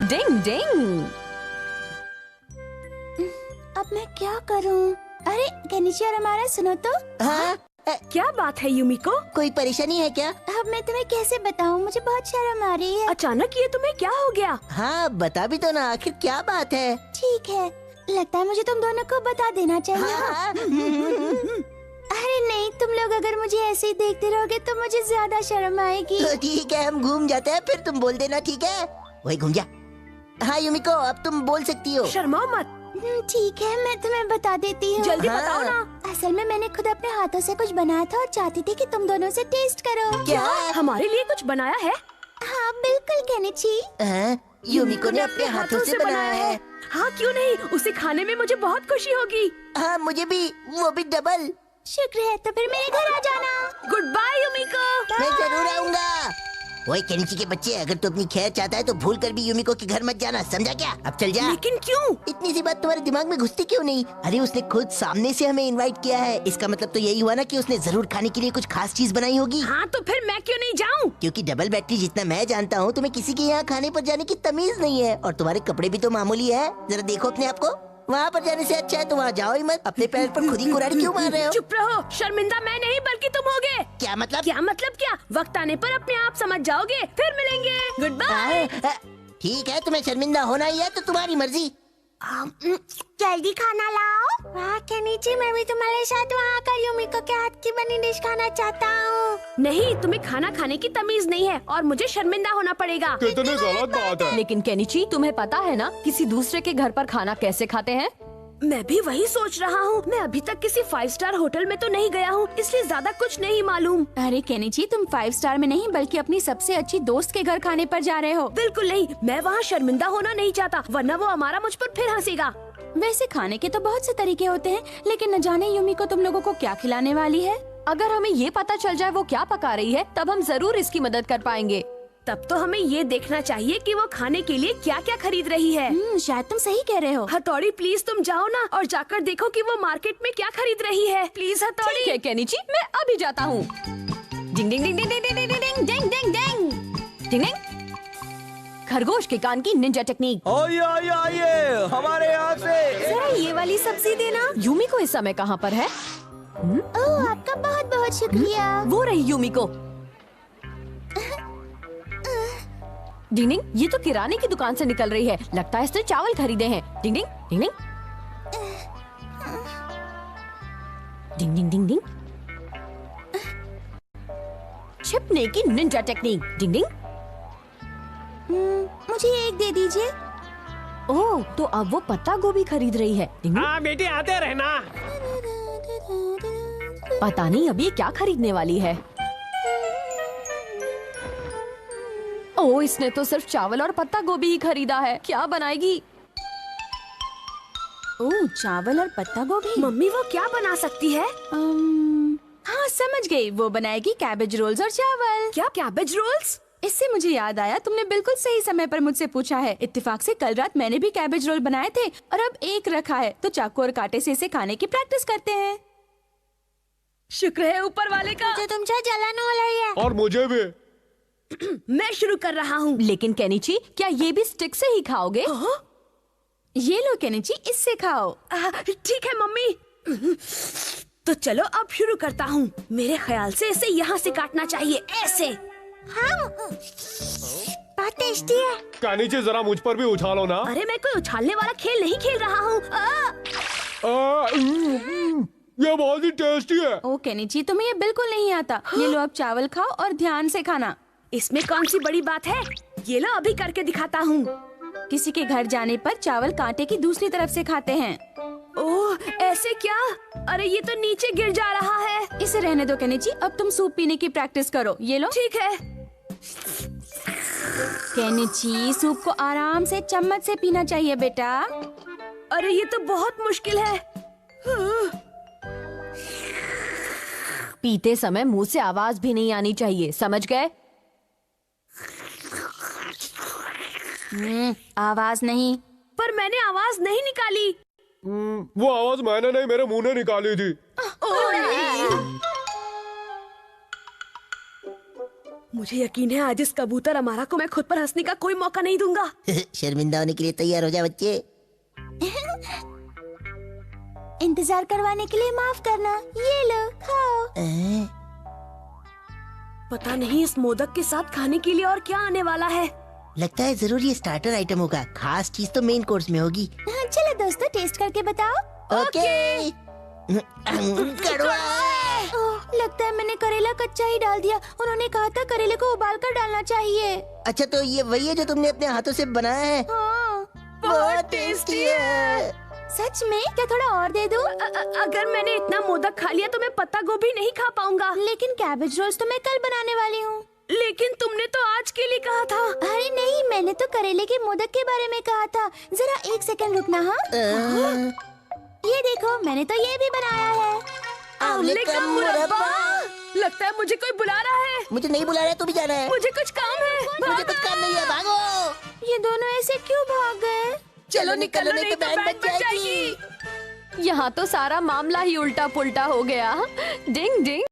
डिंग डिंग। अब मैं क्या करूं? अरे केनिची और हमारा सुनो तो। हाँ, क्या बात है यूमिको? कोई परेशानी है क्या? अब मैं तुम्हें कैसे बताऊं? मुझे बहुत शर्म आ रही है। अचानक ये तुम्हें क्या हो गया? हाँ बता भी तो ना, आखिर क्या बात है? ठीक है, लगता है मुझे तुम दोनों को बता देना चाहिए। हाँ, अरे नहीं, तुम लोग अगर मुझे ऐसे ही देखते रहोगे तो मुझे ज्यादा शर्म आएगी। तो ठीक है, हम घूम जाते हैं, फिर तुम बोल देना, ठीक है? वही घूम जा। हाँ यूमिको, अब तुम बोल सकती हो। शर्माओ मत। ठीक है, मैं तुम्हें बता देती हूँ। जल्दी हाँ। बताओ ना। असल में मैंने खुद अपने हाथों से कुछ बनाया था और चाहती थी कि तुम दोनों से टेस्ट करो। क्या? हमारे लिए कुछ बनाया है? हाँ बिल्कुल केनिची। हाँ, यूमिको ने अपने हाथों से बनाया है। हाँ क्यों नहीं, उसे खाने में मुझे बहुत खुशी होगी। हाँ मुझे भी, वो भी डबल। शुक्र है, तो फिर मेरे घर आ जाना। Good bye Yumiko. मैं जरूर आऊंगा। वही केनिची के बच्चे, अगर तू अपनी खैर चाहता है तो भूल कर भी यूमिको के घर मत जाना, समझा क्या? अब चल जा। लेकिन क्यों? इतनी सी बात तुम्हारे दिमाग में घुसती क्यों नहीं? अरे उसने खुद सामने से हमें इनवाइट किया है, इसका मतलब तो यही हुआ ना कि उसने जरूर खाने के लिए कुछ खास चीज बनाई होगी। हाँ तो फिर मैं क्यों नहीं जाऊँ? क्योंकि डबल बैटरी जितना मैं जानता हूँ, तुम्हें किसी के यहाँ खाने पर जाने की तमीज नहीं है, और तुम्हारे कपड़े भी तो मामूली है। जरा देखो अपने आप को। वहाँ पर जाने से अच्छा है तो वहाँ जाओ ही मत। अपने पैर पर खुद ही कुल्हाड़ी क्यों मार रहे हो? चुप रहो, शर्मिंदा मैं नहीं बल्कि तुम होगे। क्या मतलब? क्या मतलब क्या? वक्त आने पर अपने आप समझ जाओगे, फिर मिलेंगे। Good bye. ठीक है, तुम्हें शर्मिंदा होना ही है तो तुम्हारी मर्जी। जल्दी खाना लाओ। वाह केनिची, मैं भी तुम्हारे साथ वहाँ आकर यूमिको के हाथ की बनी डिश खाना चाहता हूँ। नहीं, तुम्हें खाना खाने की तमीज नहीं है और मुझे शर्मिंदा होना पड़ेगा। कितनी गलत बात है। लेकिन केनिची, तुम्हें पता है ना किसी दूसरे के घर पर खाना कैसे खाते हैं? मैं भी वही सोच रहा हूँ। मैं अभी तक किसी 5 स्टार होटल में तो नहीं गया हूँ, इसलिए ज्यादा कुछ नहीं मालूम। अरे केनिची, तुम 5 स्टार में नहीं बल्कि अपनी सबसे अच्छी दोस्त के घर खाने पर जा रहे हो। बिल्कुल नहीं, मैं वहाँ शर्मिंदा होना नहीं चाहता, वरना वो हमारा मुझ पर फिर हंसेगा। वैसे खाने के तो बहुत से तरीके होते हैं, लेकिन न जाने यूमिको तुम लोगों को क्या खिलाने वाली है। अगर हमें ये पता चल जाए वो क्या पका रही है, तब हम जरूर इसकी मदद कर पाएंगे। तब तो हमें ये देखना चाहिए कि वो खाने के लिए क्या क्या खरीद रही है। शायद तुम सही कह रहे हो। हथौड़ी प्लीज तुम जाओ ना और जाकर देखो कि वो मार्केट में क्या खरीद रही है। प्लीज हथौड़ी। ठीक है केनिची, मैं अभी जाता हूँ। डिंग डिंग डिंग डिंग डिंग डिंग डिंग डिंग डिंग डिंग डिंग डिंग। खरगोश के कान की निंजा टेक्निक। आइए आइए आइए, हमारे यहाँ से। जरा ये वाली सब्जी देना। यूमिको इस समय कहाँ पर है? ओह, आपका बहुत बहुत शुक्रिया। वो रही यूमिको। डिंग डिंग, ये तो किराने की दुकान से निकल रही है, लगता है इसने चावल खरीदे हैं। डिंग डिंग डिंग डिंग डिंग डिंग डिंग डिंग। छिपने की निंजा टेक्निक। डिंग डिंग। मुझे एक दे दीजिए। ओह, तो अब वो पत्ता गोभी खरीद रही है। डिंग डिंग। हाँ बेटी, आते रहना। पता नहीं अब ये क्या खरीदने वाली है। ओह, इसने तो सिर्फ चावल और पत्ता गोभी ही खरीदा है, क्या बनाएगी? ओह, चावल और पत्ता गोभी। मम्मी वो क्या बना सकती है? हाँ समझ गई, वो बनाएगी कैबेज रोल्स और चावल। क्या कैबेज रोल्स? इससे मुझे याद आया, तुमने बिल्कुल सही समय पर मुझसे पूछा है। इत्तेफाक से कल रात मैंने भी कैबेज रोल बनाए थे और अब एक रखा है, तो चाकू और कांटे से इसे खाने की प्रैक्टिस करते हैं। शुक्र है ऊपर वाले का। जो तुमसे जलन हो रही है। और मुझे भी। मैं शुरू कर रहा हूँ। लेकिन केनिची, क्या ये भी स्टिक से ही खाओगे? ये लो केनिची, इससे खाओ। ठीक है मम्मी। तो चलो अब शुरू करता हूँ। मेरे ख्याल से इसे यहाँ से काटना चाहिए, ऐसे। हाँ, बहुत टेस्टी है। केनिची, जरा मुझ पर भी उछालो ना। अरे मैं कोई उछालने वाला खेल नहीं खेल रहा हूँ। ये बहुत ही टेस्टी है। ओ केनिची, तुम्हें ये बिल्कुल नहीं आता। ये लो, अब चावल खाओ और ध्यान से खाना। इसमें कौन सी बड़ी बात है? ये लो अभी करके दिखाता हूँ। किसी के घर जाने पर चावल कांटे की दूसरी तरफ से खाते हैं। ओह, ऐसे क्या? अरे ये तो नीचे गिर जा रहा है। इसे रहने दो केनिची, अब तुम सूप पीने की प्रैक्टिस करो। ये लो। ठीक है। केनिची, सूप को आराम से चम्मच से पीना चाहिए बेटा। अरे ये तो बहुत मुश्किल है। पीते समय मुंह से आवाज भी नहीं आनी चाहिए, समझ गए? आवाज नहीं। पर मैंने आवाज नहीं निकाली। वो आवाज मैंने नहीं, मेरे मुंह ने निकाली थी। मुझे यकीन है आज इस कबूतर अमारा को मैं खुद पर हंसने का कोई मौका नहीं दूंगा। शर्मिंदा होने के लिए तैयार हो जा बच्चे। इंतजार करवाने के लिए माफ करना। ये लो खाओ। पता नहीं इस मोदक के साथ खाने के लिए और क्या आने वाला है। लगता है जरूर ये स्टार्टर आइटम होगा, खास चीज तो मेन कोर्स में होगी। हाँ, चलो दोस्तों टेस्ट करके बताओ। ओके। कड़वा। ओह, लगता है मैंने करेला कच्चा ही डाल दिया। उन्होंने कहा था करेले को उबाल कर डालना चाहिए। अच्छा तो ये वही है जो तुमने अपने हाथों से बनाया है? हाँ, बहुत टेस्टी है। सच में? क्या थोड़ा और दे दूं? अगर मैंने इतना मोदक खा लिया तो मैं पत्ता गोभी नहीं खा पाऊंगा। लेकिन कैबेज रोल्स तो मैं कल बनाने वाली हूँ। लेकिन तुमने तो आज के लिए कहा था। अरे नहीं, मैंने तो करेले के मोदक के बारे में कहा था। जरा एक सेकंड रुकना। हाँ, ये देखो मैंने तो ये भी बनाया है। आंवले का मुरब्बा। लगता है मुझे कोई बुला रहा है। मुझे नहीं बुला रहा है, तू भी जाना है। मुझे कुछ काम है। मुझे कुछ काम नहीं है, भागो। ये दोनों ऐसे क्यों भाग गए? चलो निकलो नहीं तो बैंड बज जाएगी। यहाँ तो सारा मामला ही उल्टा पुल्टा हो गया। डिंग डिंग।